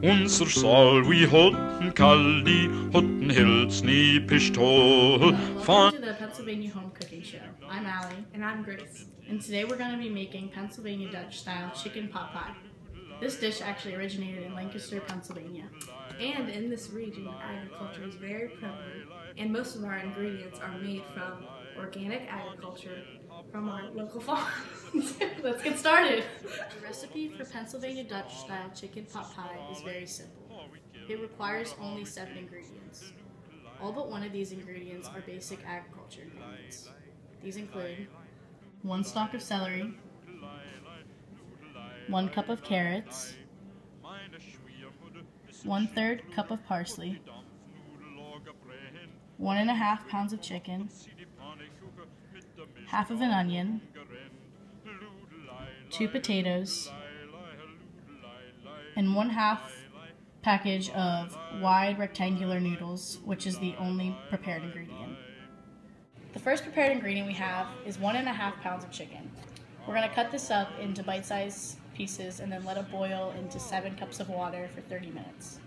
Unser Saal, we hotten Kaldi, hotten Hilsni Pistol. Welcome to the Pennsylvania Home Cooking Show. I'm Allie. And I'm Grace. And today we're going to be making Pennsylvania Dutch style chicken pot pie. This dish actually originated in Lancaster, Pennsylvania. And in this region, agriculture is very prevalent, and most of our ingredients are made from organic agriculture from our local farms. Let's get started. The recipe for Pennsylvania Dutch style chicken pot pie is very simple. It requires only 7 ingredients. All but one of these ingredients are basic agriculture ingredients. These include 1 stalk of celery, 1 cup of carrots, 1/3 cup of parsley, 1½ pounds of chicken, half of an onion, 2 potatoes, and 1/2 package of wide rectangular noodles, which is the only prepared ingredient. The first prepared ingredient we have is 1½ pounds of chicken. We're going to cut this up into bite-sized pieces and then let it boil into 7 cups of water for 30 minutes.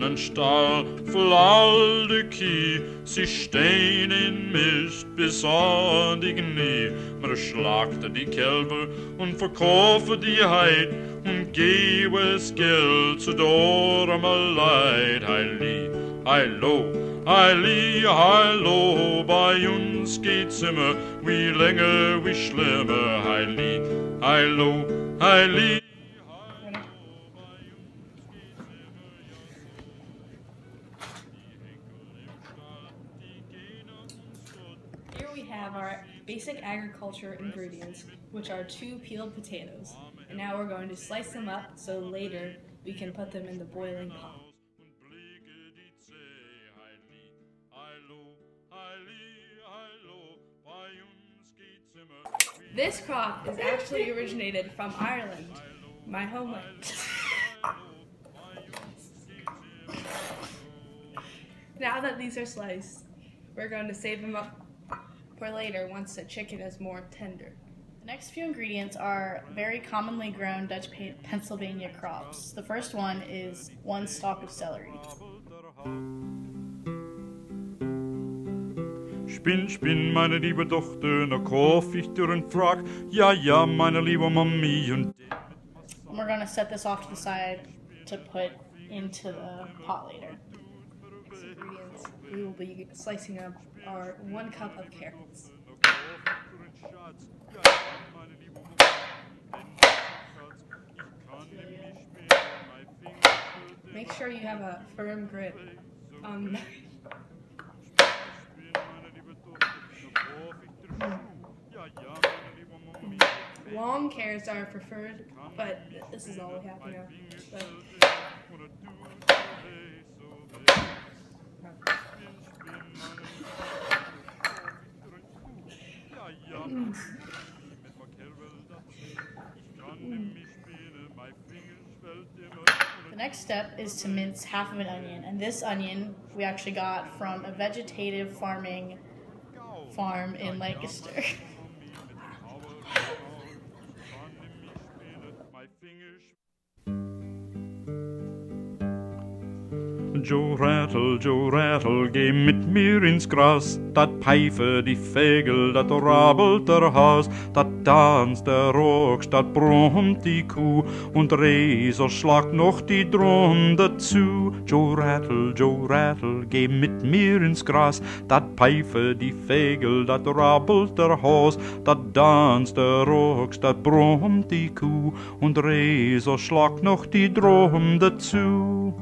Een stal vol al de kie, sie steen in mist bis aan die knie. Maar slagte die Kälber und verkaufe die Heid und gebe es Geld zu dormer Leid. Heili, heilo, heili, heilo, bei uns geht's immer, wie länger, wie schlimmer. Heili, heilo, heili. Here we have our basic agriculture ingredients, which are 2 peeled potatoes. And now we're going to slice them up so later we can put them in the boiling pot. This crop is actually originated from Ireland, my homeland. Now that these are sliced, we're going to save them up for later once the chicken is more tender. The next few ingredients are very commonly grown Dutch Pennsylvania crops. The first one is 1 stalk of celery. Spinn, spinn, meine liebe Tochter, na kauf ich dir einen Frack. Ja, ja, meine liebe Mami. And we're going to set this off to the side to put into the pot later. Next ingredients we will be slicing up are 1 cup of carrots. Make sure you have a firm grip on the long carrots are preferred, but this is all we have now. The next step is to mince half of an onion, and this onion we actually got from a vegetative farm in Lancaster. Joe Rattle, geh mit mir ins Gras, dat pfeife die Vögel, dat rabbelt der Haus, dat tanzt der Rock, dat brummt die Kuh, und Reser schlag noch die Drum dazu. Joe Rattle, geh mit mir ins Gras, dat pfeife die Vögel, dat rabbelt der Haus, dat tanzt der Rock, dat brummt die Kuh, und Reser schlag noch die Drum dazu.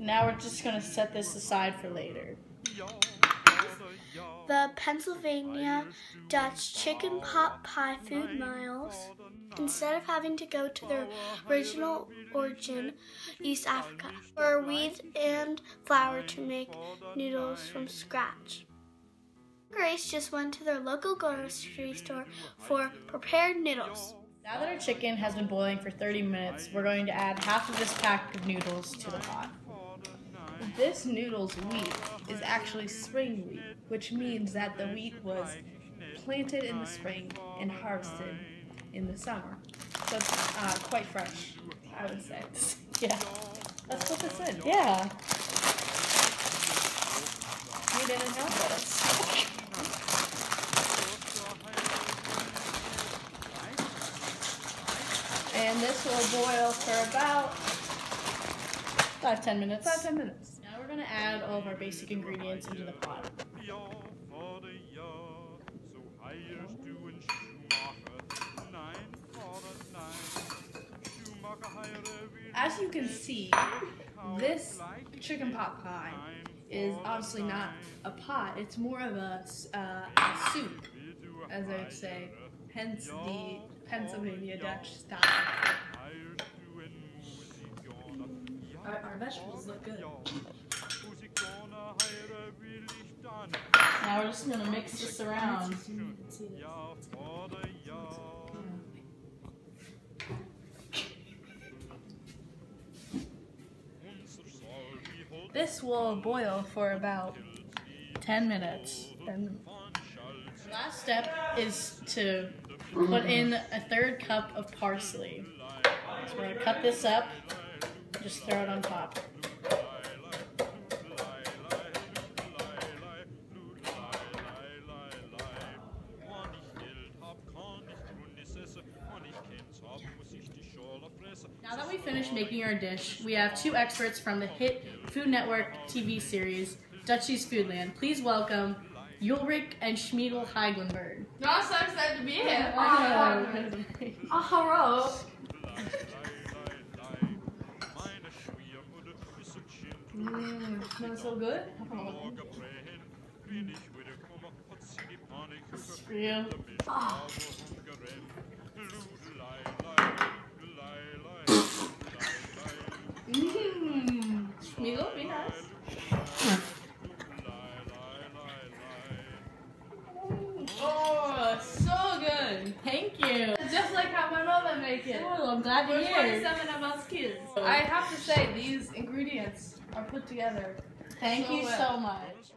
Now we're just going to set this aside for later. The Pennsylvania Dutch Chicken Pot Pie Food Miles, instead of having to go to their original origin, East Africa, or wheat and flour to make noodles from scratch. Grace just went to their local grocery store for prepared noodles. Now that our chicken has been boiling for 30 minutes, we're going to add half of this pack of noodles to the pot. This noodle's wheat is actually spring wheat, which means that the wheat was planted in the spring and harvested in the summer. So it's quite fresh, I would say. Yeah. Let's put this in. Yeah. You didn't help us. And this will boil for about 5-10 minutes. 5-10 minutes. Now we're gonna add all of our basic ingredients into the pot. As you can see, this chicken pot pie is obviously not a pot. It's more of a soup, as I would say. Hence the Pennsylvania Dutch style. Our vegetables look good. Now we're just gonna mix this around. This will boil for about 10 minutes. 10 minutes. The last step is to put in a 1/3 cup of parsley. So we're gonna cut this up, just throw it on top. Now that we've finished making our dish, we have 2 experts from the hit Food Network TV series, Dutchie's Foodland. Please welcome Ulrich and Schmiedel Heiglenberg. No, I'm so excited to be here. Hello. Smells so good. This is for you. Schmiedel, be nice. Oh, so good. Thank you. Just like how my mother makes it. Oh, I'm glad to We're hear. 27 of us kids. I have to say, these ingredients are put together. Thank so you well. so much.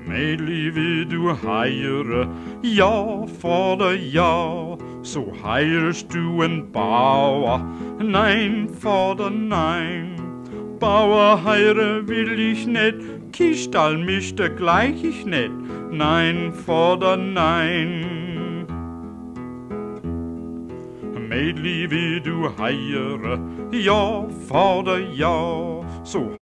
Mädli, wie du heire, ja, Vater, ja, so heirst du en Bauer. Nein, Vater, nein, Bauer heire will ich net, Kiestall mischte gleich ich net. Nein, Vater, nein. Mädli, wie du heire, ja, Vater, ja, so